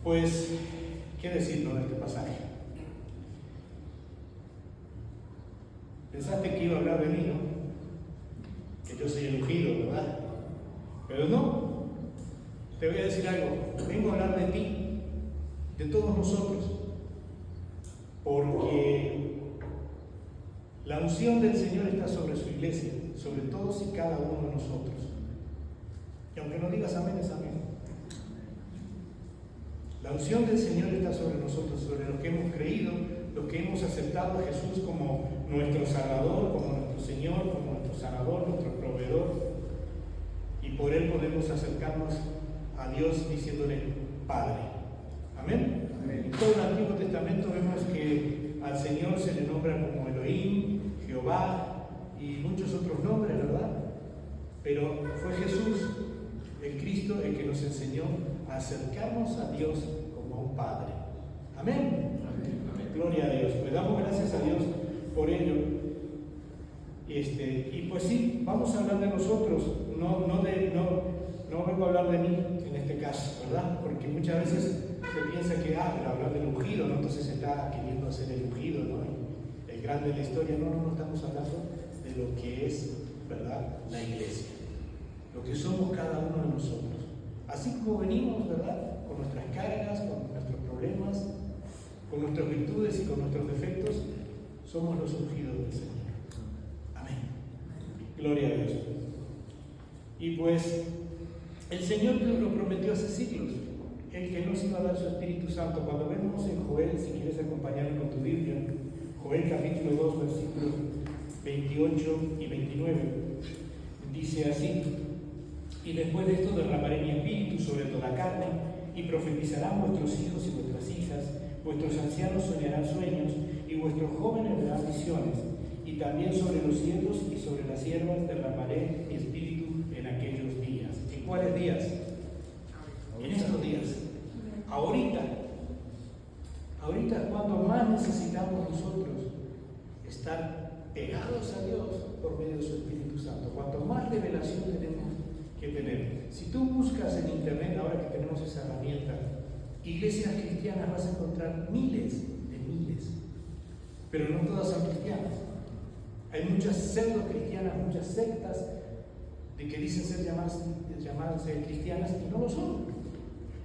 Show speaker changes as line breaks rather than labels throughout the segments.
Pues, ¿qué decirnos de este pasaje? Pensaste que iba a hablar de mí, ¿no? Que yo soy el ungido, ¿verdad? Pero no. Te voy a decir algo. Vengo a hablar de ti, de todos nosotros. Porque la unción del Señor está sobre su iglesia, sobre todos y cada uno de nosotros. Y aunque no digas amén, es amén. La unción del Señor está sobre nosotros, sobre los que hemos creído, los que hemos aceptado a Jesús como nuestro Salvador, como nuestro Señor, como nuestro sanador, nuestro proveedor. Y por Él podemos acercarnos a Dios diciéndole Padre. Amén. Amén. En todo el Antiguo Testamento vemos que al Señor se le nombra como Elohim, Jehová y muchos otros nombres, ¿verdad? Pero fue Jesús, el Cristo, el que nos enseñó a acercarnos a Dios como a un Padre. Amén. Amén. Gloria a Dios. Pues damos gracias a Dios por ello. Y pues sí, vamos a hablar de nosotros, no vengo a hablar de mí en este caso, ¿verdad? Porque muchas veces se piensa que, pero hablar del ungido, ¿no? Entonces se está queriendo hacer el ungido, ¿no? El grande de la historia. No estamos hablando de lo que es, ¿verdad?, la iglesia, lo que somos cada uno de nosotros. Así como venimos, ¿verdad?, con nuestras cargas, con nuestros problemas, con nuestras virtudes y con nuestros defectos, somos los ungidos del Señor. Amén. Gloria a Dios. Y pues el Señor lo prometió hace siglos, el que nos iba a dar su Espíritu Santo. Cuando vemos en Joel, si quieres acompañarme con tu Biblia, Joel capítulo 2, versículos 28 y 29, dice así: y después de esto derramaré mi espíritu sobre toda carne, y profetizarán vuestros hijos y vuestras hijas, vuestros ancianos soñarán sueños, y vuestros jóvenes verán visiones, y también sobre los siervos y sobre las siervas derramaré mi espíritu en aquellos días. ¿En cuáles días? En estos días. Ahorita cuando más necesitamos nosotros estar pegados a Dios por medio de su Espíritu Santo, cuanto más revelación tenemos que tener. Si tú buscas en internet, ahora que tenemos esa herramienta, iglesias cristianas, vas a encontrar miles, pero no todas son cristianas. Hay muchas pseudo cristianas, muchas sectas de que dicen ser llamadas cristianas y no lo son.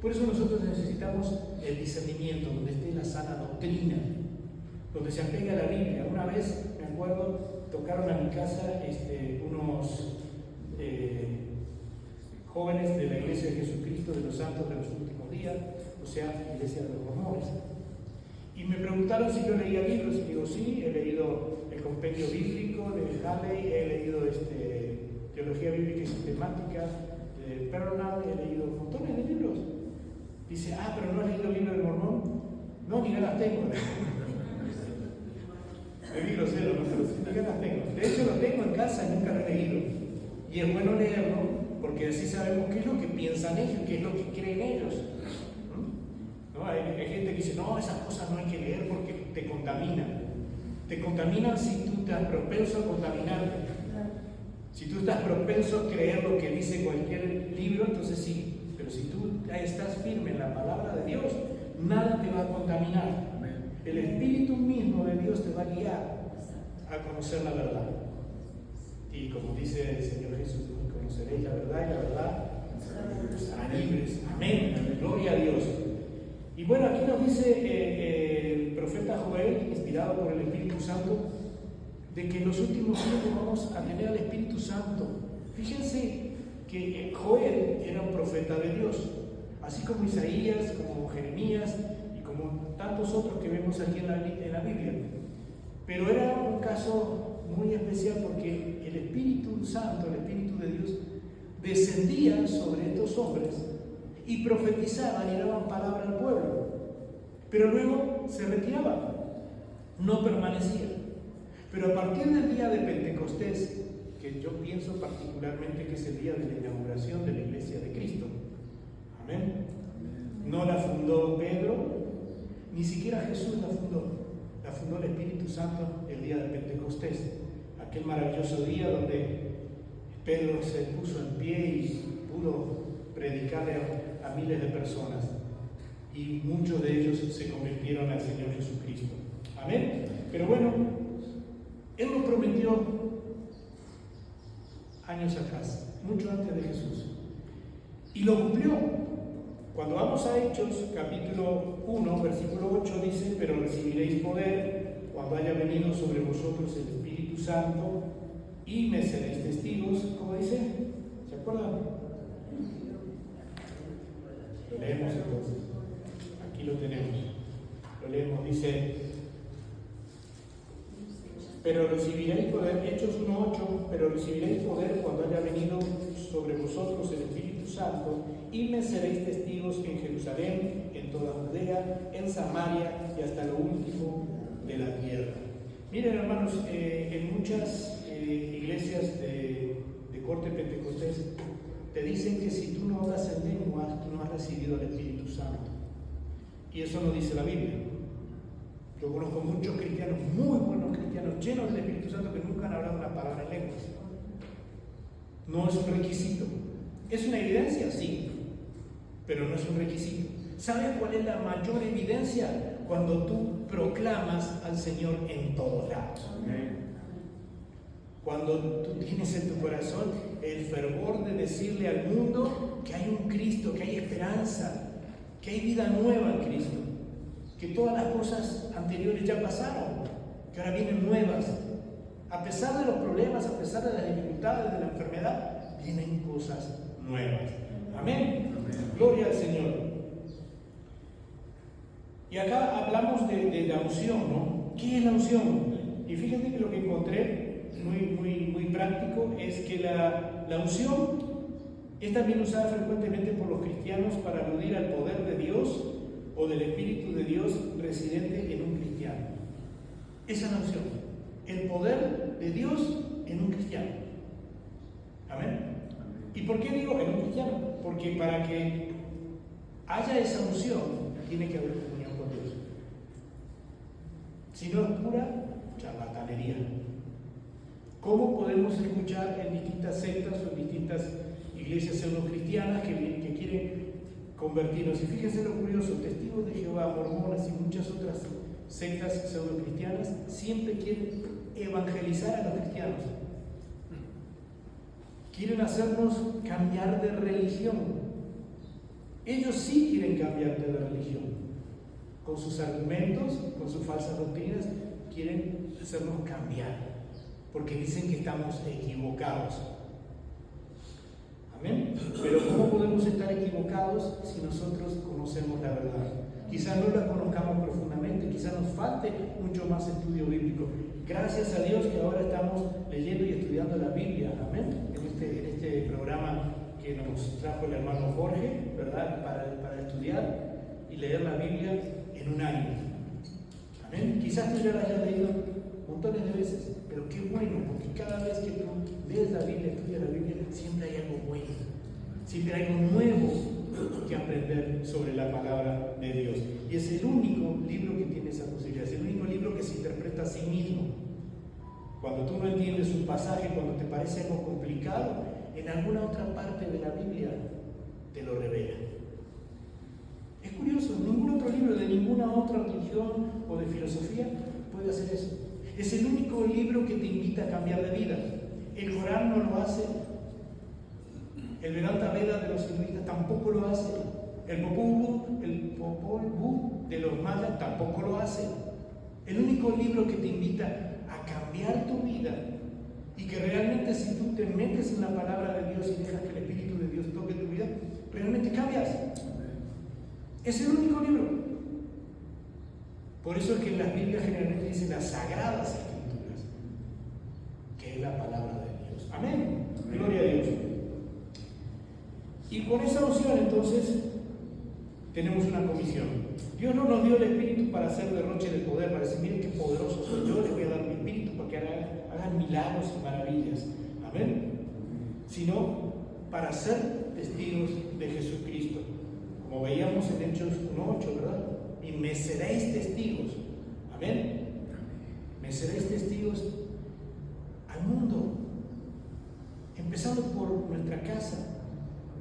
Por eso nosotros necesitamos el discernimiento, donde esté la sana doctrina, donde se apega a la Biblia. Una vez, me acuerdo, tocaron a mi casa unos jóvenes de la Iglesia de Jesucristo de los Santos de los Últimos Días, o sea, Iglesia de los Mormones. Y me preguntaron si yo leía libros, y digo, sí, he leído el compendio bíblico de Halley, he leído teología bíblica y sistemática de Perlman, he leído montones de libros. Dice, pero no has leído el libro del Mormón. No, ni ganas tengo. Me vi grosero, no, pero ni ganas tengo. De hecho, lo tengo en casa y nunca lo he leído. Y es bueno leerlo, porque así sabemos qué es lo que piensan ellos, qué es lo que creen ellos. ¿No? Hay gente que dice, no, esas cosas no hay que leer porque te contaminan. Te contaminan si tú estás propenso a contaminarte. Si tú estás propenso a creer lo que dice cualquier libro, entonces sí. Pero si tú estás firme en la palabra de Dios, nada te va a contaminar. El Espíritu mismo de Dios te va a guiar a conocer la verdad. Y como dice el Señor Jesús, conoceréis la verdad y la verdad estarán libres. Amén. Gloria a Dios. Y bueno, aquí nos dice el profeta Joel, inspirado por el Espíritu Santo, de que en los últimos tiempos vamos a tener al Espíritu Santo. Fíjense que Joel era un profeta de Dios, así como Isaías, como Jeremías y como tantos otros que vemos aquí en la Biblia. Pero era un caso muy especial porque el Espíritu Santo, el Espíritu de Dios, descendía sobre estos hombres y profetizaban y daban palabra al pueblo. Pero luego se retiraban, no permanecían. Pero a partir del día de Pentecostés, que yo pienso particularmente que es el día de la inauguración de la Iglesia de Cristo. Amén. No la fundó Pedro, ni siquiera Jesús la fundó. La fundó el Espíritu Santo el día de Pentecostés, aquel maravilloso día donde Pedro se puso en pie y pudo predicarle a miles de personas. y muchos de ellos se convirtieron al Señor Jesucristo. Amén. Pero bueno, Él nos prometió años atrás, mucho antes de Jesús, y lo cumplió. Cuando vamos a Hechos, capítulo 1, versículo 8, dice: pero recibiréis poder cuando haya venido sobre vosotros el Espíritu Santo, y me seréis testigos. ¿Cómo dice? ¿Se acuerdan? Lo leemos entonces. Aquí lo tenemos. Lo leemos. Dice: pero recibiréis poder, Hechos 1:8, pero recibiréis poder cuando haya venido sobre vosotros el Espíritu Santo, y me seréis testigos en Jerusalén, en toda Judea, en Samaria y hasta lo último de la tierra. Miren, hermanos, en muchas iglesias de corte pentecostés te dicen que si tú no hablas en lenguas, tú no has recibido el Espíritu Santo. Y eso no dice la Biblia. Yo conozco muchos cristianos, muy buenos cristianos, llenos del Espíritu Santo, que nunca han hablado una palabra en lenguas. No es un requisito. ¿Es una evidencia? Sí, pero no es un requisito. ¿Sabes cuál es la mayor evidencia? Cuando tú proclamas al Señor en todos lados. Cuando tú tienes en tu corazón el fervor de decirle al mundo que hay un Cristo, que hay esperanza, que hay vida nueva en Cristo, que todas las cosas anteriores ya pasaron, que ahora vienen nuevas. A pesar de los problemas, a pesar de las dificultades, de la enfermedad, vienen cosas nuevas. Amén. Amén. Gloria al Señor. Y acá hablamos de la unción, ¿no? ¿Qué es la unción? Y fíjate que lo que encontré muy práctico es que la unción es también usada frecuentemente por los cristianos para aludir al poder de Dios o del Espíritu de Dios residente en un cristiano. Esa es la unción, el poder de Dios en un cristiano. Amén. ¿Y por qué digo en un cristiano? Porque para que haya esa unción tiene que haber comunión con Dios. Si no es pura charlatanería. ¿Cómo podemos escuchar en distintas sectas o en distintas iglesias pseudo-cristianas que quieren convertirnos? Y fíjense lo curioso, Testigos de Jehová, Mormones y muchas otras sectas pseudo-cristianas siempre quieren evangelizar a los cristianos. Quieren hacernos cambiar de religión. Ellos sí quieren cambiarte de religión. Con sus argumentos, con sus falsas doctrinas, quieren hacernos cambiar. Porque dicen que estamos equivocados. Amén. Pero ¿cómo podemos estar equivocados si nosotros conocemos la verdad? Quizás no la conozcamos profundamente, quizás nos falte mucho más estudio bíblico. Gracias a Dios que ahora estamos leyendo y estudiando la Biblia. Amén. En este programa que nos trajo el hermano Jorge, ¿verdad? Para estudiar y leer la Biblia en un año. Amén. Quizás tú ya la hayas leído montones de veces, pero qué bueno, porque cada vez que tú lees la Biblia, estudias la Biblia, siempre hay algo bueno, siempre hay algo nuevo que aprender sobre la palabra de Dios. Y es el único libro que tiene esa posibilidad, es el único libro que se interpreta a sí mismo. Cuando tú no entiendes un pasaje, cuando te parece algo complicado, en alguna otra parte de la Biblia te lo revela. Es curioso, ningún otro libro de ninguna otra religión o de filosofía puede hacer eso. Es el único libro que te invita a cambiar de vida. El Corán no lo hace, el Vedanta Veda de los hinduistas tampoco lo hace, el Popol Vuh de los mayas tampoco lo hace. El único libro que te invita a cambiar tu vida y que realmente si tú te metes en la palabra de Dios y dejas que el Espíritu de Dios toque tu vida, realmente cambias. Es el único libro. Por eso es que en las Biblias generalmente dicen las sagradas escrituras, que es la palabra de Dios. Amén. Gloria a Dios. Y con esa unción entonces tenemos una comisión. Dios no nos dio el Espíritu para hacer derroche de poder, para decir, miren qué poderoso soy yo, les voy a dar mi Espíritu para que hagan milagros y maravillas. Amén. Sino para ser testigos de Jesucristo. Como veíamos en Hechos 1:8, ¿verdad? Y me seréis testigos. Amén. Me seréis testigos al mundo. Empezando por nuestra casa,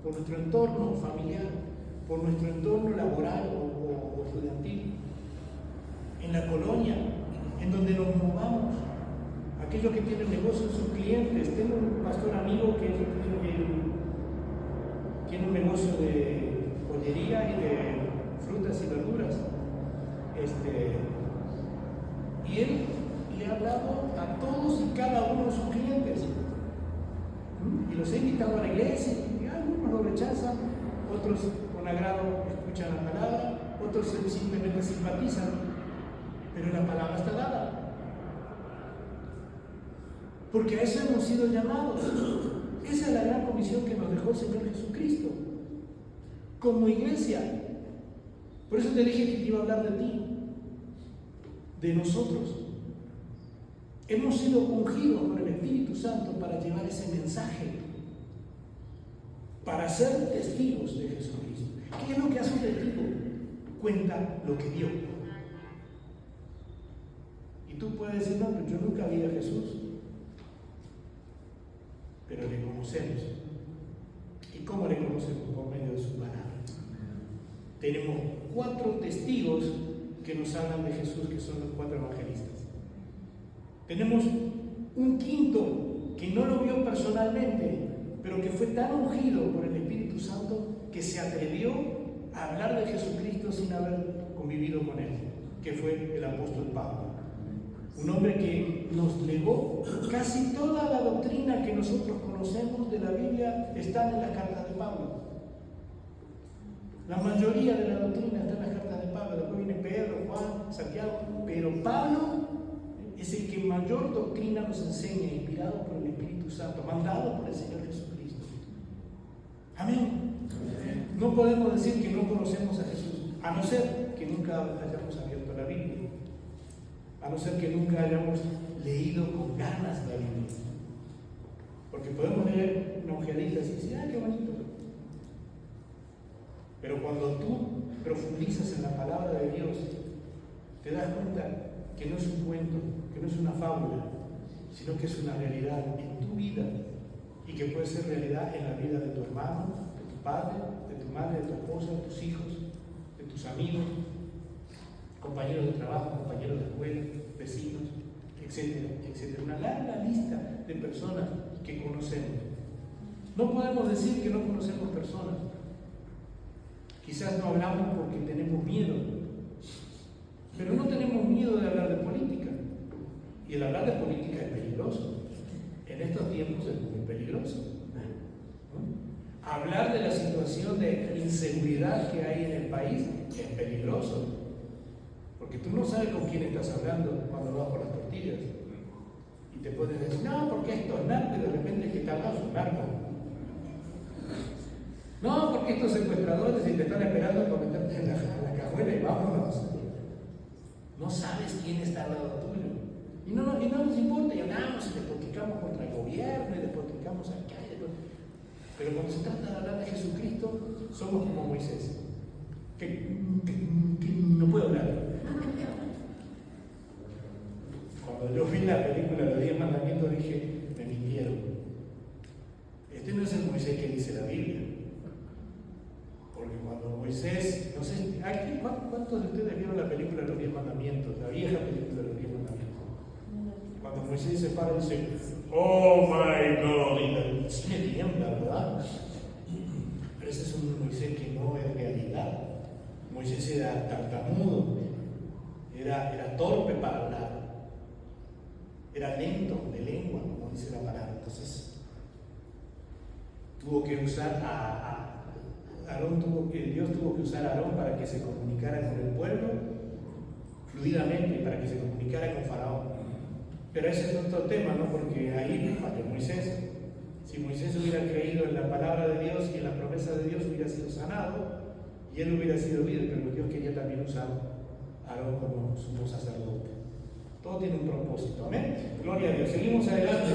por nuestro entorno familiar, por nuestro entorno laboral o estudiantil, en la colonia, en donde nos movamos, aquellos que tienen negocios, sus clientes. Tengo un pastor amigo que tiene un negocio de pollería y de frutas y verduras. Y él le ha hablado a todos y cada uno de sus clientes. Y los he invitado a la iglesia, y algunos lo rechazan, otros con agrado escuchan la palabra, otros simplemente simpatizan, pero la palabra está dada. Porque a eso hemos sido llamados. Esa es la gran comisión que nos dejó el Señor Jesucristo, como iglesia. Por eso te dije que iba a hablar de ti, de nosotros. Hemos sido ungidos por el Espíritu Santo para llevar ese mensaje, para ser testigos de Jesucristo. ¿Qué es lo que hace un testigo? Cuenta lo que vio. Y tú puedes decir, no, pero yo nunca vi a Jesús, pero le conocemos. ¿Y cómo le conocemos? Por medio de su palabra. Tenemos 4 testigos que nos hablan de Jesús, que son los 4 evangelistas. Tenemos un quinto que no lo vio personalmente, pero que fue tan ungido por el Espíritu Santo que se atrevió a hablar de Jesucristo sin haber convivido con él, que fue el apóstol Pablo. Un hombre que nos legó casi toda la doctrina que nosotros conocemos de la Biblia está en las cartas de Pablo. La mayoría de la doctrina está en las cartas de Pablo. Después viene Pedro, Juan, Santiago, pero Pablo es el que mayor doctrina nos enseña, inspirado por el Espíritu Santo, mandado por el Señor Jesucristo. Amén. No podemos decir que no conocemos a Jesús, a no ser que nunca hayamos abierto la Biblia, a no ser que nunca hayamos leído con ganas la Biblia. Porque podemos leer una ojeadita y decir, ¡ah, qué bonito! Pero cuando tú profundizas en la palabra de Dios, te das cuenta que no es un cuento, que no es una fábula, sino que es una realidad en tu vida y que puede ser realidad en la vida de tu hermano, de tu padre, de tu madre, de tu esposa, de tus hijos, de tus amigos, compañeros de trabajo, compañeros de escuela, vecinos, etcétera, etcétera. Una larga lista de personas que conocemos. No podemos decir que no conocemos personas. Quizás no hablamos porque tenemos miedo, pero no tenemos miedo de hablar de política. Y el hablar de política es peligroso. En estos tiempos es muy peligroso. ¿No? Hablar de la situación de inseguridad que hay en el país es peligroso. Porque tú no sabes con quién estás hablando cuando vas por las tortillas. Y te puedes decir, no, porque esto es narco, y de repente que tal es un narco. No, porque estos secuestradores te están esperando para meterte en la cajuela y vámonos. No sabes quién está al lado tuyo. Y no nos importa, y hablamos y despotricamos contra el gobierno y despotricamos acá. Pero cuando se trata de hablar de Jesucristo, somos como Moisés, que no puedo hablar. Cuando yo vi la película de los 10 mandamientos dije, me mintieron. Este no es el Moisés que dice la Biblia. Porque cuando Moisés, no sé, ¿cuántos de ustedes vieron la película de los 10 mandamientos? La vieja película de los 10 mandamientos. Cuando Moisés se para y dice, oh my God, y sí me tiembla, ¿verdad? Pero ese es un Moisés que no es realidad. Moisés era tartamudo, era torpe para hablar, era lento de lengua, como dice la palabra. Entonces, tuvo que usar Dios tuvo que usar a Aarón para que se comunicara con el pueblo fluidamente, para que se comunicara con Faraón. Pero ese es otro tema, ¿no? Porque ahí falló Moisés. Si Moisés hubiera creído en la palabra de Dios y en las promesas de Dios, hubiera sido sanado y él hubiera sido líder, pero Dios quería también usar a Aarón como sumo sacerdote. Todo tiene un propósito. Amén. Gloria a Dios. Seguimos adelante.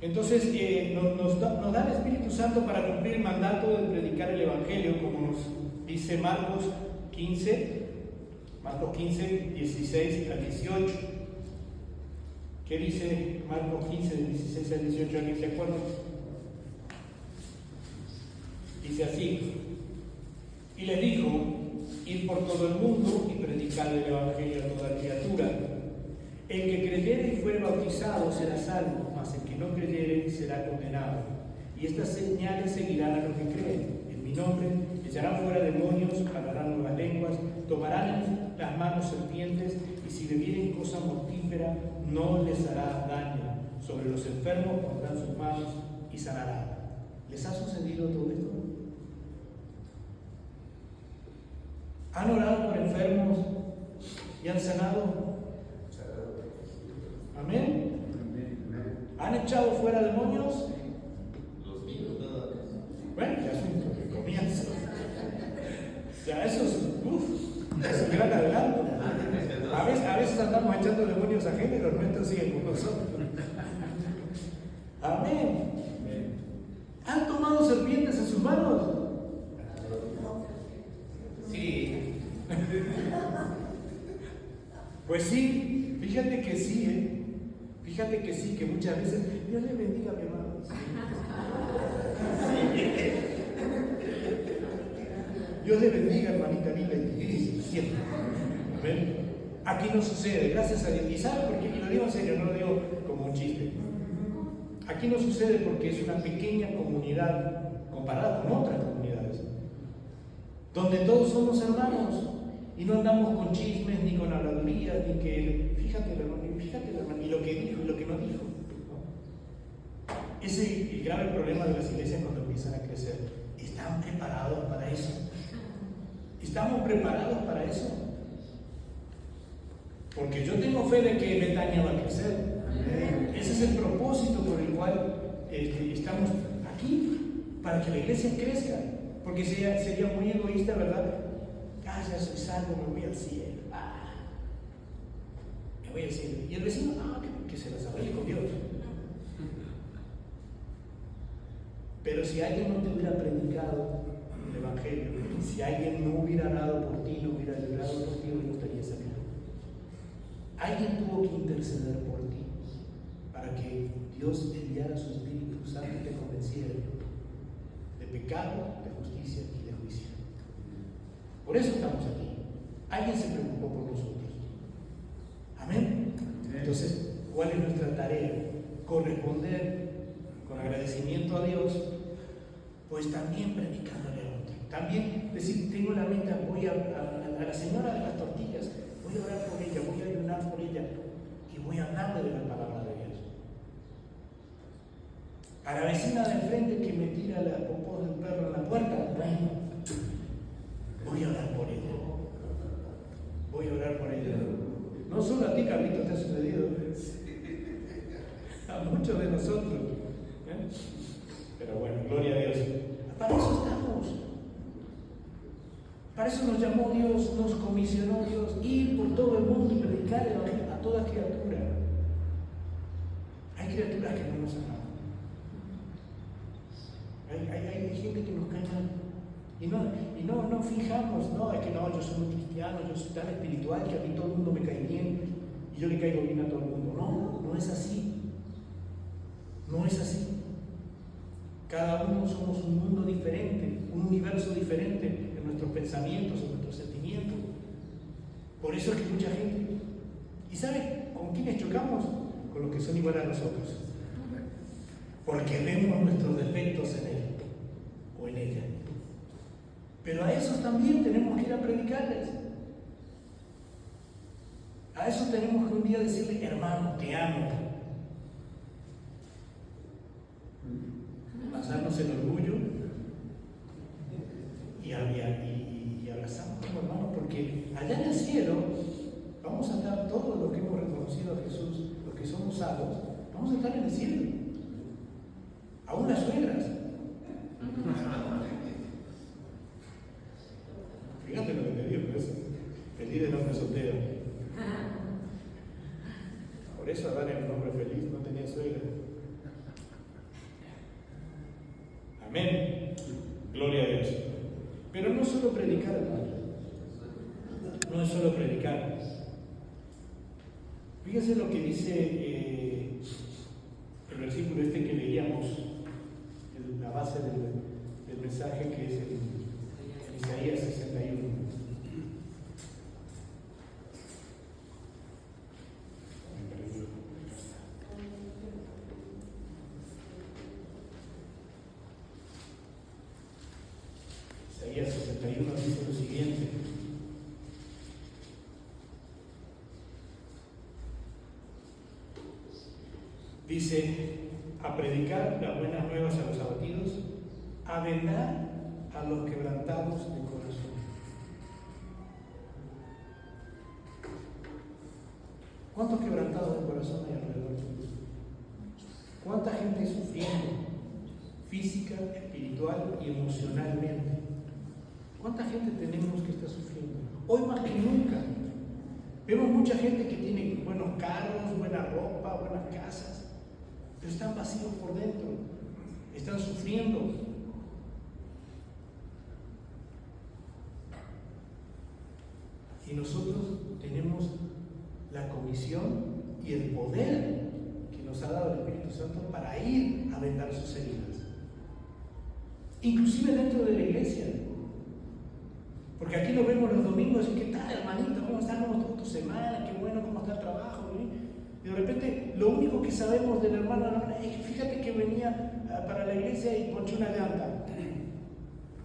Entonces nos da el Espíritu Santo para cumplir el mandato de predicar el Evangelio, como nos dice Marcos 15, 16 al 18. ¿Qué dice Marcos 15, del 16 al 18? ¿Alguien se acuerda? Dice así: y le dijo: id por todo el mundo y predicad el evangelio a toda criatura. El que creyere y fuere bautizado será salvo, mas el que no creyere será condenado. Y estas señales seguirán a los que creen. En mi nombre echarán fuera demonios, hablarán nuevas lenguas, tomarán en las manos serpientes, y si bebieren cosa mortífera no les hará daño. Sobre los enfermos pondrán sus manos y sanarán. ¿Les ha sucedido todo esto? ¿Han orado por enfermos y han sanado? ¿Amén? ¿Han echado fuera demonios?
Los niños nada más.
Bueno, ya es un comienzo. Ya eso es un gran adelanto. A veces andamos echando demonios ajenos y los nuestros siguen con nosotros. Amén. ¿Han tomado serpientes en sus manos?
Sí.
Pues sí, fíjate que sí, Fíjate que sí, que muchas veces, Dios le bendiga a mi hermano. Dios le bendiga, hermanita linda, y siempre. Amén. Aquí no sucede, gracias a Dios. ¿Y sabe por qué? Y lo digo en serio, no lo digo como un chiste. Aquí no sucede porque es una pequeña comunidad comparada con otras comunidades, donde todos somos hermanos y no andamos con chismes ni con habladurías, ni que fíjate el hermano, y lo que dijo y lo que no dijo. Ese es el grave problema de las iglesias cuando empiezan a crecer. ¿Están preparados para eso? ¿Estamos preparados para eso? Porque yo tengo fe de que Betania va a crecer. Ese es el propósito por el cual estamos aquí, para que la iglesia crezca. Porque sería muy egoísta, ¿verdad? Ya soy salvo, me voy al cielo. Me voy al cielo. Y el vecino, que se las arregle con Dios. Pero si alguien no te hubiera predicado el evangelio, si alguien no hubiera orado por ti, no hubiera llorado por ti, hoy no estarías acá. Alguien tuvo que interceder por ti para que Dios enviara su Espíritu Santo y te convenciera de pecado, de justicia y de juicio. Por eso estamos aquí. Alguien se preocupó por nosotros. Amén. Entonces, ¿cuál es nuestra tarea? Corresponder con agradecimiento a Dios, pues también predicándole a otro. También decir, tengo la meta, voy a la señora de las tortillas, voy a orar por ella, voy a ayunar por ella y voy a hablarle de la palabra de Dios. A la vecina de enfrente que me tira la popó del perro en la puerta, bueno, voy a orar por ella. Voy a orar por ella. No solo a ti, Carlito, te ha sucedido. A muchos de nosotros. Pero bueno, gloria a Dios. Para eso estamos. Para eso nos llamó Dios, nos comisionó Dios, ir por todo el mundo y predicar el evangelio a toda criatura. Hay criaturas que no nos aman. Hay gente que nos cae mal. Y no fijamos, no, es que no, yo soy un cristiano, yo soy tan espiritual que a mí todo el mundo me cae bien y yo le caigo bien a todo el mundo. No es así. No es así. Cada uno somos un mundo diferente, un universo diferente en nuestros pensamientos, en nuestros sentimientos. Por eso es que mucha gente. ¿Y sabe con quiénes chocamos? Con los que son igual a nosotros. Porque vemos nuestros defectos en él o en ella. Pero a esos también tenemos que ir a predicarles. A esos tenemos que un día decirle, hermano, te amo. Pasarnos el orgullo y abrazarnos como hermanos, porque allá en el cielo vamos a estar todos los que hemos reconocido a Jesús, los que somos salvos, vamos a estar en el cielo. Aún las suegras. Fíjate lo que te digo, pues. Feliz el hombre soltero. Por eso Adán era un hombre feliz, no tenía suegra. Amén. Gloria a Dios. Pero no solo predicar, hermano. No es solo predicar. Fíjese lo que dice el versículo que leíamos, la base del mensaje. mensaje que es en Isaías 61. Isaías 61 dice lo siguiente. Dice, a predicar las buenas nuevas a los abatidos, a vendar a los quebrantados de corazón. ¿Cuántos quebrantados de corazón hay alrededor tuyo? ¿Cuánta gente sufriendo física, espiritual y emocionalmente? ¿Cuánta gente tenemos que está sufriendo? Hoy más que nunca. Vemos mucha gente que tiene buenos carros, buena ropa, buenas casas, pero están vacíos por dentro, están sufriendo. Y nosotros tenemos la comisión y el poder que nos ha dado el Espíritu Santo para ir a vendar sus heridas. Inclusive dentro de la iglesia. Porque aquí lo vemos los domingos y ¿qué tal, hermanito? ¿Cómo estás? ¿Cómo estuvo tu semana? ¿Qué bueno? ¿Cómo está el trabajo? Y de repente lo único que sabemos del hermano o la hermana es que fíjate que venía para la iglesia y ponchó una llanta.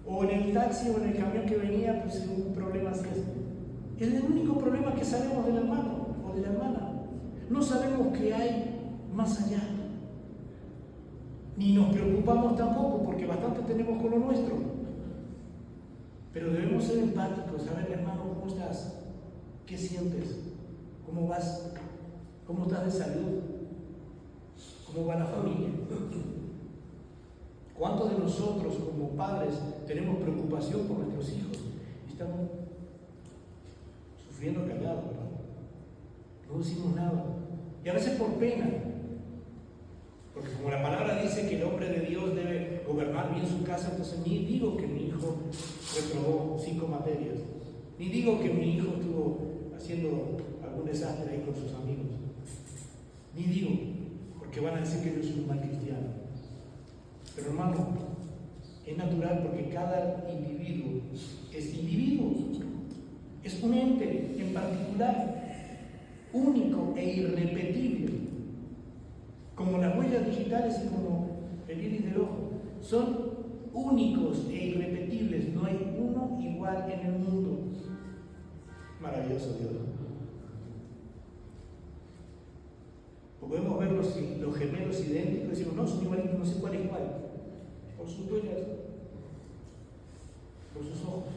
O en el taxi o en el camión que venía, pues hubo un problema así. Es el único problema que sabemos del hermano o de la hermana. No sabemos qué hay más allá. Ni nos preocupamos tampoco porque bastante tenemos con lo nuestro. Pero debemos ser empáticos, saber, hermano, ¿cómo estás? ¿Qué sientes? ¿Cómo vas? ¿Cómo estás de salud? ¿Cómo va la familia? ¿Cuántos de nosotros como padres tenemos preocupación por nuestros hijos? Estamos sufriendo callados, ¿verdad? No decimos nada. Y a veces por pena. Porque como la palabra dice que el hombre de Dios debe gobernar bien su casa, entonces ni digo que mi hijo reprobó 5 materias, ni digo que mi hijo estuvo haciendo algún desastre ahí con sus amigos, ni digo, porque van a decir que yo soy un mal cristiano. Pero hermano, es natural porque cada individuo, es un ente en particular, único e irrepetible. Como las huellas digitales y como el iris del ojo, son únicos e irrepetibles, no hay uno igual en el mundo. Maravilloso Dios. Podemos ver los gemelos idénticos y decimos, no, son igualitos, no sé cuál es cuál. Por sus huellas, por sus ojos,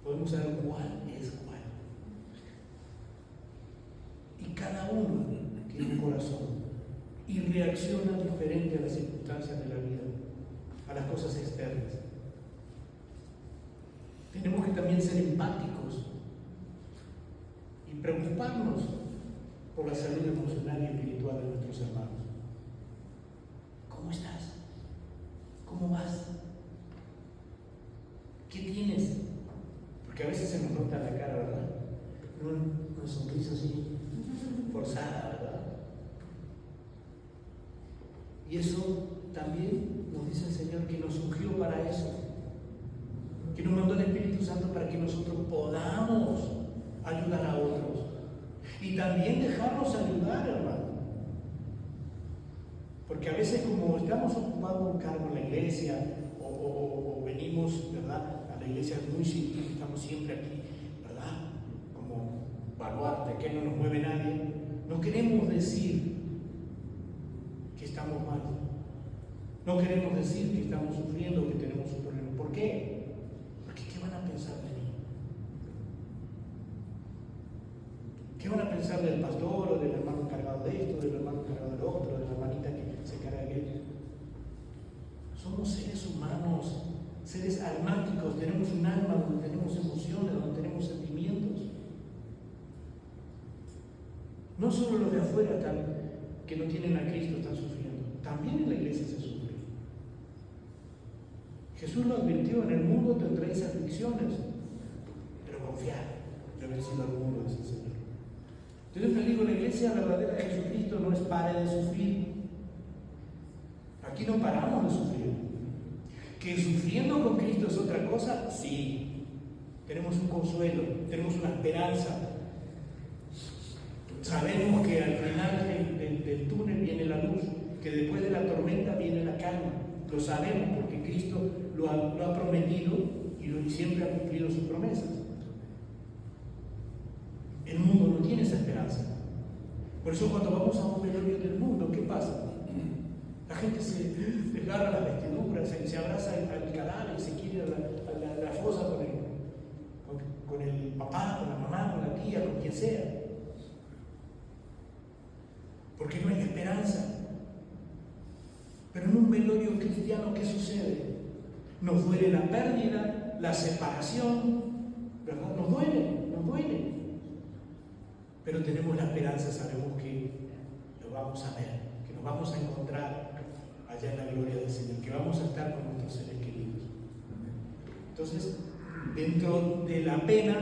podemos saber cuál es cuál. Y cada uno tiene un corazón y reacciona diferente a las circunstancias de la vida, a las cosas externas. Tenemos que también ser empáticos y preocuparnos por la salud emocional y espiritual de nuestros hermanos. ¿Cómo estás? ¿Cómo vas? ¿Qué tienes? Porque a veces se nos nota la cara, ¿verdad? Una sonrisa así, forzada, ¿verdad? Y eso también nos dice el Señor que nos ungió para eso, que nos mandó el Espíritu Santo para que nosotros podamos ayudar a otros y también dejarnos ayudar, hermano. Porque a veces como estamos ocupando un cargo en la iglesia o venimos, ¿verdad?, a la iglesia muy científica, estamos siempre aquí, ¿verdad?, como baluarte, que no nos mueve nadie, no queremos decir que estamos mal. No queremos decir que estamos sufriendo, que tenemos un problema. ¿Por qué? Porque ¿qué van a pensar de mí? ¿Qué van a pensar del pastor o del hermano encargado de esto, del hermano encargado del otro, de la hermanita que se encarga de él? Somos seres humanos, seres almáticos, tenemos un alma donde tenemos emociones, donde tenemos sentimientos. No solo los de afuera que no tienen a Cristo están sufriendo, también en la iglesia se sufre. Jesús lo advirtió, en el mundo tendréis aflicciones, pero confiad, yo he vencido al mundo, dice el Señor. Entonces les digo, la iglesia verdadera de Jesucristo no es pare de sufrir. Aquí no paramos de sufrir. ¿Que sufriendo con Cristo es otra cosa? Sí. Tenemos un consuelo, tenemos una esperanza. Sabemos que al final del túnel viene la luz, que después de la tormenta viene la calma. Lo sabemos porque Cristo lo ha prometido y siempre ha cumplido sus promesas. El mundo no tiene esa esperanza. Por eso cuando vamos a un velorio del mundo, ¿qué pasa? La gente se agarra las vestiduras, se abraza al cadáver, se quiere a la fosa con el papá, con la mamá, con la tía, con quien sea. Porque no hay esperanza. Pero en un velorio cristiano, ¿qué sucede? Nos duele la pérdida, la separación, ¿verdad? Nos duele. Pero tenemos la esperanza, sabemos que lo vamos a ver, que nos vamos a encontrar allá en la gloria del Señor, que vamos a estar con nuestros seres queridos. Entonces, dentro de la pena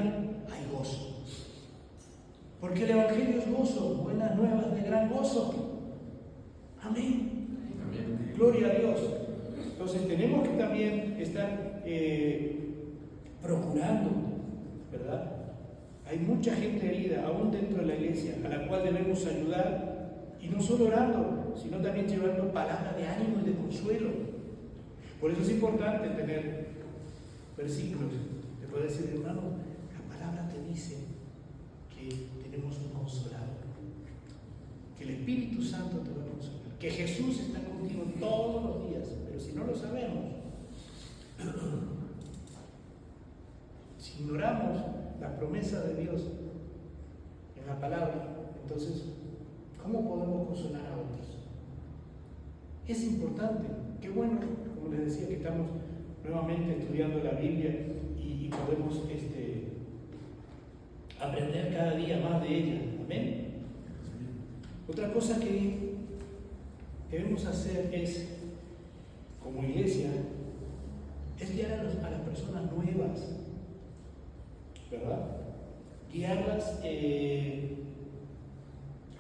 hay gozo. Porque el Evangelio es gozo, buenas nuevas de gran gozo. Amén. Amén. Gloria a Dios. Entonces tenemos que también estar procurando, ¿verdad? Hay mucha gente herida, aún dentro de la iglesia, a la cual debemos ayudar, y no solo orando, sino también llevando palabras de ánimo y de consuelo. Por eso es importante tener versículos. Te puedo decir, hermano, la palabra te dice que tenemos un consolador, que el Espíritu Santo te va a consolar, que Jesús está contigo todos los días, pero si no lo sabemos, si ignoramos la promesa de Dios en la palabra, entonces, ¿cómo podemos consolar a otros? Es importante, qué bueno, como les decía, que estamos nuevamente estudiando la Biblia y podemos aprender cada día más de ella. Amén. Otra cosa que debemos hacer es, como iglesia, es guiar a las personas nuevas, ¿verdad? Guiarlas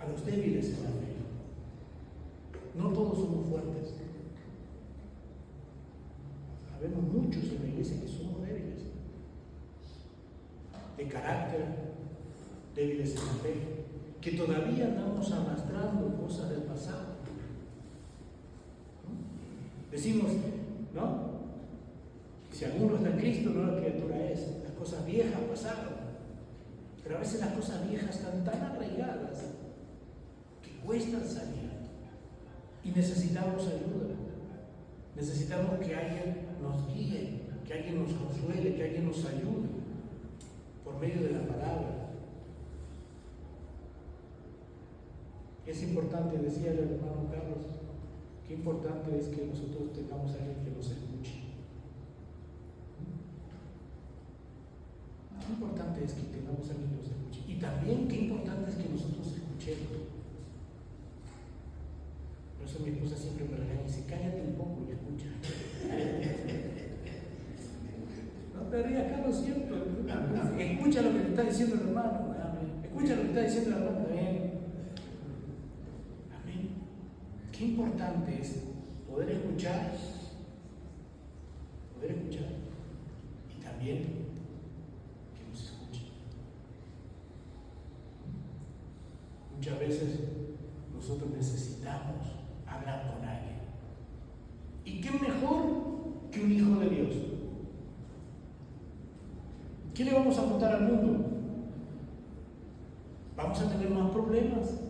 a los débiles en la fe. No todos somos fuertes. Sabemos muchos en la iglesia que somos débiles, de carácter, débiles en la fe, que todavía andamos arrastrando cosas del pasado. ¿No? Decimos, ¿no? Si alguno está en Cristo, nueva criatura es. Las cosas viejas pasaron. Pero a veces las cosas viejas están tan arraigadas que cuestan salir. Y necesitamos ayuda. Necesitamos que alguien nos guíe, que alguien nos consuele, que alguien nos ayude por medio de la palabra. Es importante, decía el hermano Carlos, qué importante es que nosotros tengamos a alguien que nos escuche. Qué importante es que tengamos a alguien que nos escuche. Y también qué importante es que nosotros escuchemos. Por eso mi esposa siempre me regaña y dice, cállate un poco y escucha. No te rías, Carlos, siempre. Escucha lo que te está diciendo el hermano. Amén. Escucha lo que está diciendo el hermano. Amén. Amén. Qué importante es poder escuchar. Y también que nos escuche. Muchas veces nosotros necesitamos hablar con alguien. ¿Y qué mejor que un hijo de Dios? ¿Qué le vamos a contar al mundo? ¿Vamos a tener más problemas?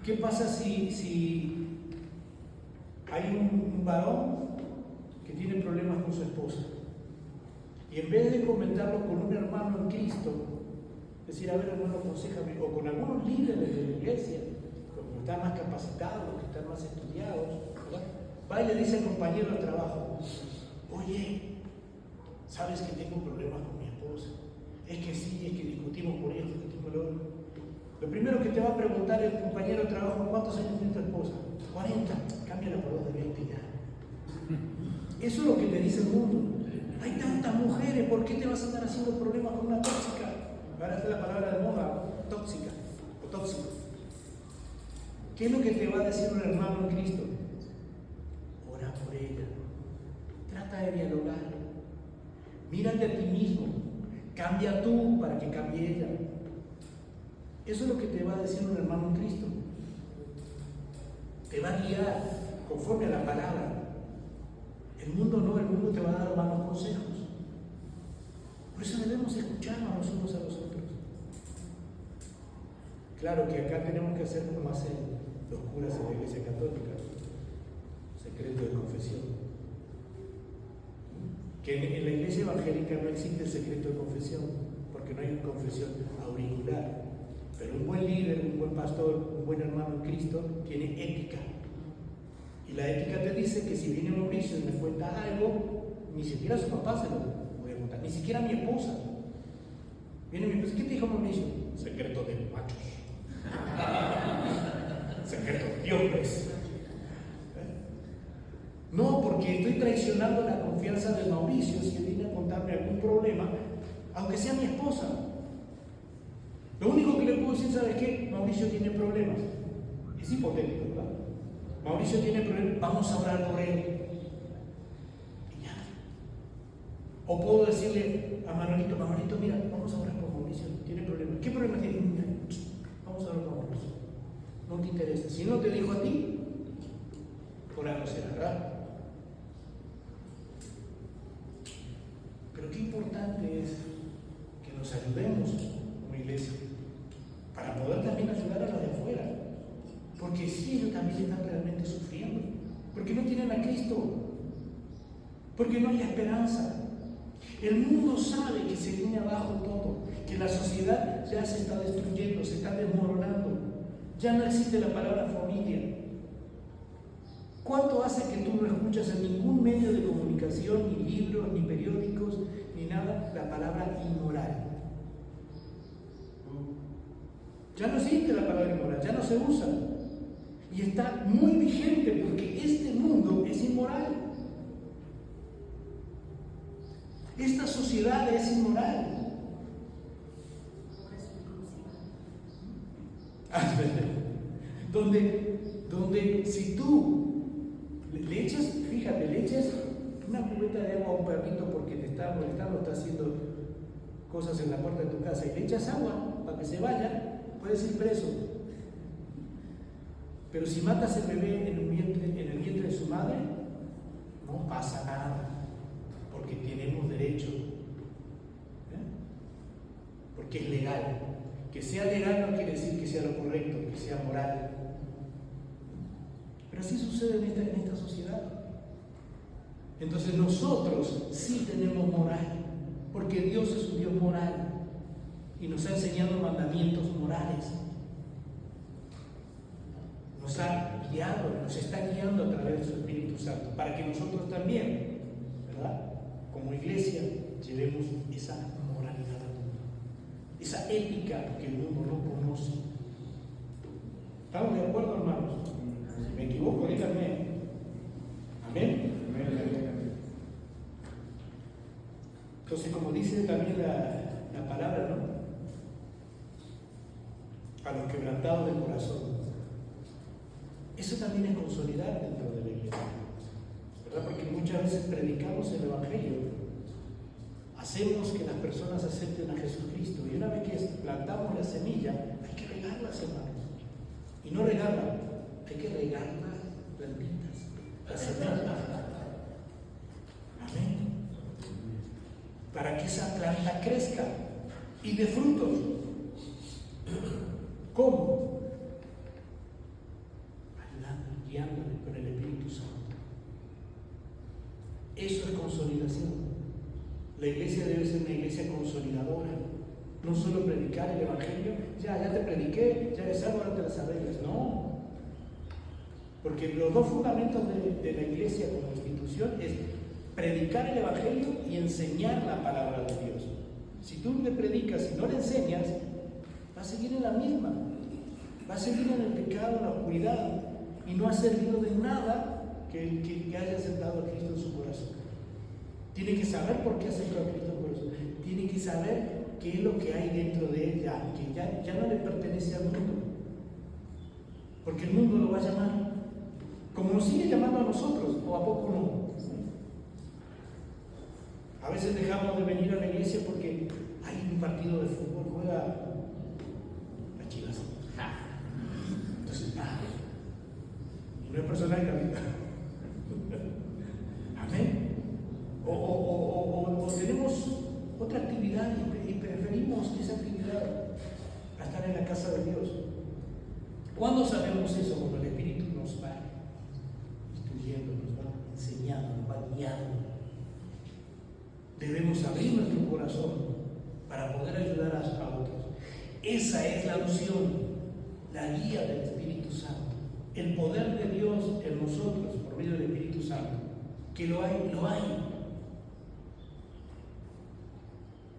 ¿Qué pasa si hay un varón que tiene problemas con su esposa? Y en vez de comentarlo con un hermano en Cristo, decir, a ver, hermano, aconsejame, o con algunos líderes de la iglesia, que están más capacitados, que están más estudiados, ¿verdad? Va y le dice al compañero de trabajo, oye, ¿sabes que tengo problemas con mi esposa? Es que sí, es que discutimos por esto, discutimos por lo otro. Lo primero que te va a preguntar el compañero de trabajo, ¿cuántos años tiene tu esposa? 40, cámbiala por 2 de 20 ya. Eso es lo que te dice el mundo. Hay tantas mujeres, ¿por qué te vas a andar haciendo problemas con una tóxica? Ahora es la palabra de moda, tóxica o tóxico. ¿Qué es lo que te va a decir un hermano en Cristo? Ora por ella, Deja de dialogar. Mírate a ti mismo. Cambia tú para que cambie ella. Eso es lo que te va a decir un hermano en Cristo. Te va a guiar conforme a la palabra. El mundo no, el mundo te va a dar malos consejos. Por eso debemos escucharnos a nosotros a los otros. Claro que acá tenemos que hacer como hacen los curas en la Iglesia Católica, secreto de confesión. Que en la Iglesia Evangélica no existe el secreto de confesión, porque no hay confesión auricular. Pero un buen líder, un buen pastor, un buen hermano en Cristo tiene ética. Y la ética te dice que si viene Mauricio y me cuenta algo, ni siquiera a su papá se lo voy a contar, ni siquiera a mi esposa. Viene mi esposa, ¿qué te dijo Mauricio? Secreto de machos. Secreto de hombres. No, porque estoy traicionando la confianza de Mauricio si él viene a contarme algún problema, aunque sea mi esposa. Lo único que le puedo decir, ¿sabes qué? Mauricio tiene problemas. Es hipotético, ¿verdad? Mauricio tiene problemas, vamos a orar por él. Y ya. O puedo decirle a Manolito, mira, vamos a orar por Mauricio, tiene problemas. ¿Qué problema tiene? Vamos a orar por Mauricio. No te interesa. Si no te dijo a ti, por algo será, ¿verdad? Pero qué importante es que nos ayudemos como iglesia para poder también ayudar a los de afuera, porque sí, ellos también están realmente sufriendo, porque no tienen a Cristo, porque no hay esperanza. El mundo sabe que se viene abajo todo, que la sociedad ya se está destruyendo, se está desmoronando, ya no existe la palabra familia. ¿Cuánto hace que tú no escuchas en ningún medio de comunicación, ni libros, ni periódicos, ni nada, la palabra inmoral? Ya no existe la palabra inmoral, ya no se usa. Y está muy vigente porque este mundo es inmoral. Esta sociedad es inmoral. Donde si tú le echas, fíjate, le echas una cubeta de agua a un perrito porque te está molestando, está haciendo cosas en la puerta de tu casa y le echas agua para que se vaya, puedes ir preso. Pero si matas el bebé en el vientre de su madre, no pasa nada, porque tenemos derecho, porque es legal. Que sea legal no quiere decir que sea lo correcto, que sea moral. Pero así sucede en esta sociedad. Entonces nosotros sí tenemos moral, porque Dios es un Dios moral y nos ha enseñado mandamientos morales. Nos ha guiado, nos está guiando a través de su Espíritu Santo, para que nosotros también, ¿verdad?, como iglesia, llevemos esa moralidad al mundo, esa ética que el mundo no conoce. ¿Estamos de acuerdo, hermanos? Si me equivoco, díganme. Amén. Entonces, como dice también la palabra, ¿no?, a los quebrantados del corazón. Eso también es consolidar dentro de la iglesia, ¿verdad? Porque muchas veces predicamos el Evangelio, hacemos que las personas acepten a Jesucristo, y una vez que plantamos la semilla, hay que regarlas, hermanos. Y no regarla, hay que regar las plantitas, las semillas. Amén. Para que esa planta crezca y dé frutos. ¿Cómo? Guiándole con el Espíritu Santo. Eso es consolidación. La iglesia debe ser una iglesia consolidadora, no solo predicar el Evangelio, ya te prediqué, ya eres algo, ahora te las arreglas. No, porque los dos fundamentos de la iglesia como institución es predicar el Evangelio y enseñar la palabra de Dios. Si tú le predicas y no le enseñas, va a seguir en la misma, va a seguir en el pecado, en la oscuridad, y no ha servido de nada que haya aceptado a Cristo en su corazón. Tiene que saber por qué aceptó a Cristo en su corazón. Tiene que saber qué es lo que hay dentro de él, que ya no le pertenece al mundo. Porque el mundo lo va a llamar, como nos sigue llamando a nosotros, o a poco no. A veces dejamos de venir a la iglesia porque hay un partido de fútbol, juega las Chivas. Entonces, y no es personal la vida. Amén. O tenemos otra actividad y preferimos esa actividad a estar en la casa de Dios. ¿Cuándo sabemos eso? Cuando el Espíritu nos va instruyendo, nos va enseñando, nos va guiando. Debemos abrir nuestro corazón para poder ayudar a otros. Esa es la unción, la guía del Espíritu Santo, el poder de Dios en nosotros por medio del Espíritu Santo. Que lo hay, lo hay.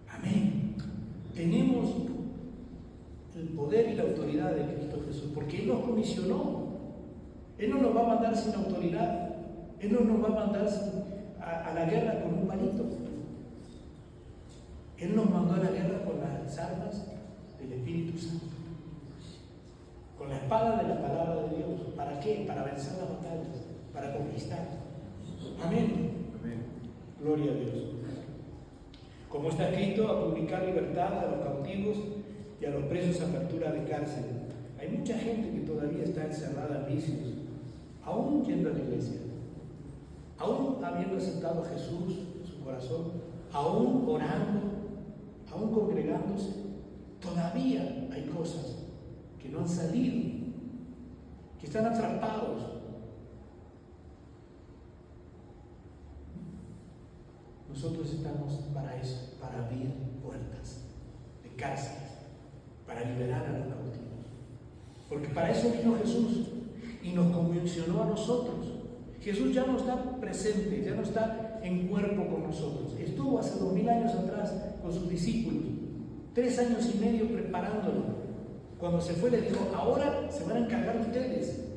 Amén. Tenemos el poder y la autoridad de Cristo Jesús, porque Él nos comisionó. Él no nos va a mandar sin autoridad. Él no nos va a mandar a la guerra con un palito. Él nos mandó a la guerra con las armas del Espíritu Santo, con la espada de la palabra de Dios. ¿Para qué? Para vencer las batallas, para conquistar. Amén.
Amén.
Gloria a Dios. Como está escrito, a publicar libertad a los cautivos y a los presos, apertura de cárcel. Hay mucha gente que todavía está encerrada en vicios, aún yendo a la iglesia, aún habiendo aceptado a Jesús en su corazón, aún orando, aún congregándose. Todavía hay cosas que no han salido, que están atrapados. Nosotros estamos para eso, para abrir puertas de cárceles, para liberar a los cautivos. Porque para eso vino Jesús y nos convencionó a nosotros. Jesús ya no está presente, ya no está en cuerpo con nosotros. Estuvo hace 2000 años atrás con sus discípulos, 3 años y medio preparándolo. Cuando se fue le dijo, ahora se van a encargar ustedes.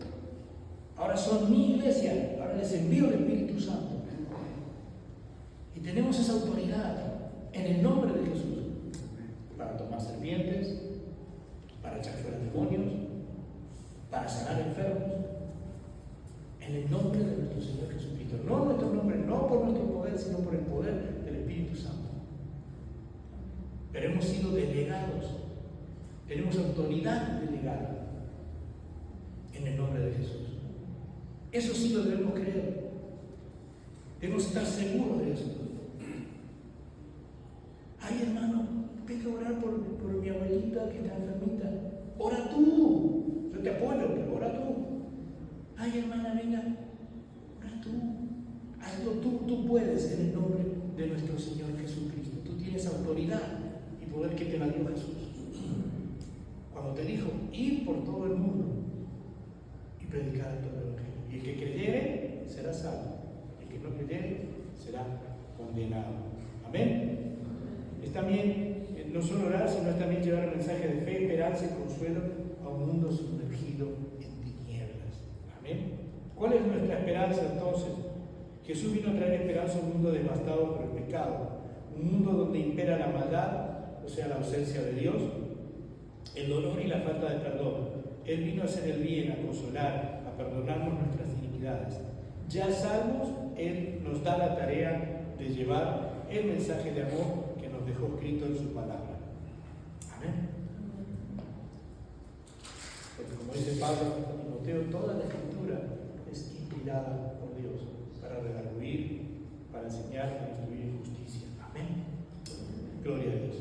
Ahora son mi iglesia, ahora les envío el Espíritu Santo. Y tenemos esa autoridad en el nombre de Jesús para tomar serpientes, para echar fuera demonios, para sanar enfermos, en el nombre de nuestro Señor Jesucristo. No en nuestro nombre, no por nuestro poder, sino por el poder del Espíritu Santo. Pero hemos sido delegados, tenemos autoridad delegada en el nombre de Jesús. Eso sí lo debemos creer. Debemos estar seguros de eso. Ay, hermano, tengo que orar por mi abuelita que está enfermita. Ora tú. Yo te apoyo, pero ora tú. Ay, hermana, venga, ora tú. Hazlo tú puedes en el nombre de nuestro Señor Jesucristo. Tú tienes autoridad y poder que te la dio Jesús. Cuando te dijo, ir por todo el mundo y predicar todo el evangelio. Y el que creyere será salvo. El que no creyere será condenado. Amén. Es también, no solo orar, sino es también llevar el mensaje de fe, esperanza y consuelo a un mundo sumergido en tinieblas. Amén. ¿Cuál es nuestra esperanza entonces? Jesús vino a traer esperanza a un mundo devastado por el pecado, un mundo donde impera la maldad, o sea, la ausencia de Dios, el dolor y la falta de perdón. Él vino a hacer el bien, a consolar, a perdonarnos nuestras iniquidades. Ya salvos, Él nos da la tarea de llevar el mensaje de amor que nos dejó escrito en su palabra. Amén. Porque como dice Pablo a Timoteo, toda la escritura es inspirada por Dios para redarguir, para enseñar, para instruir en justicia. Amén. Gloria a Dios.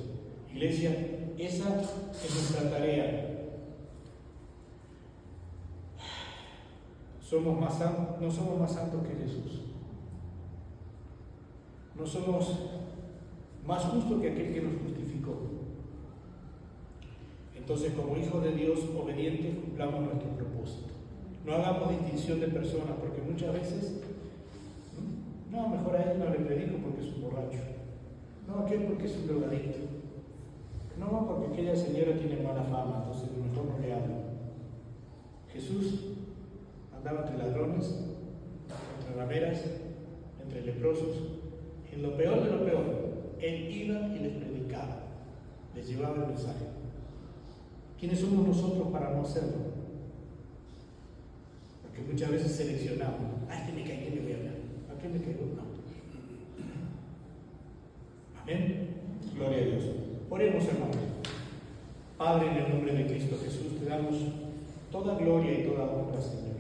Iglesia, esa es nuestra tarea. No somos más santos que Jesús. No somos más justos que aquel que nos justificó. Entonces, como hijos de Dios obedientes, cumplamos nuestro propósito. No hagamos distinción de personas, porque muchas veces, no, mejor a él no le predico porque es un borracho. No, aquel porque es un drogadicto. No, porque aquella señora tiene mala fama, entonces mejor no le hablo. Jesús andaba entre ladrones, entre rameras, entre leprosos. En lo peor de lo peor, Él iba y les predicaba, les llevaba el mensaje. ¿Quiénes somos nosotros para no hacerlo? Porque muchas veces seleccionamos. A este me cae, ¿qué le voy a hablar? ¿A qué me caigo? No. Amén. Gloria a Dios. Oremos, hermanos. Padre, en el nombre de Cristo Jesús, te damos toda gloria y toda honra, Señor.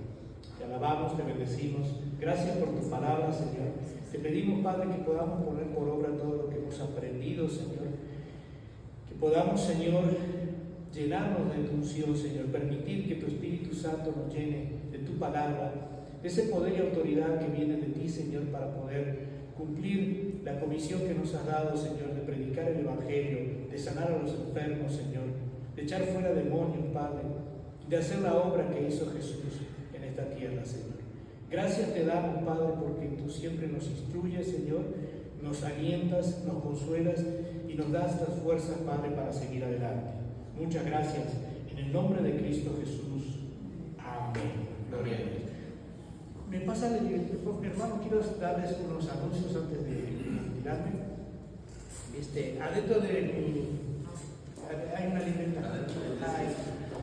Te alabamos, te bendecimos. Gracias por tu palabra, Señor. Te pedimos, Padre, que podamos poner por obra todo lo que hemos aprendido, Señor. Que podamos, Señor, llenarnos de tu unción, Señor. Permitir que tu Espíritu Santo nos llene de tu palabra, de ese poder y autoridad que viene de ti, Señor, para poder cumplir la comisión que nos has dado, Señor, de predicar el Evangelio, de sanar a los enfermos, Señor, de echar fuera demonios, Padre, de hacer la obra que hizo Jesús en esta tierra, Señor. Gracias te damos, Padre, porque tú siempre nos instruyes, Señor, nos alientas, nos consuelas y nos das las fuerzas, Padre, para seguir adelante. Muchas gracias. En el nombre de Cristo Jesús. Amén. Gloria a Dios. Me pasa, hermano, quiero darles unos anuncios antes de retirarme. Adentro de hay una libreta.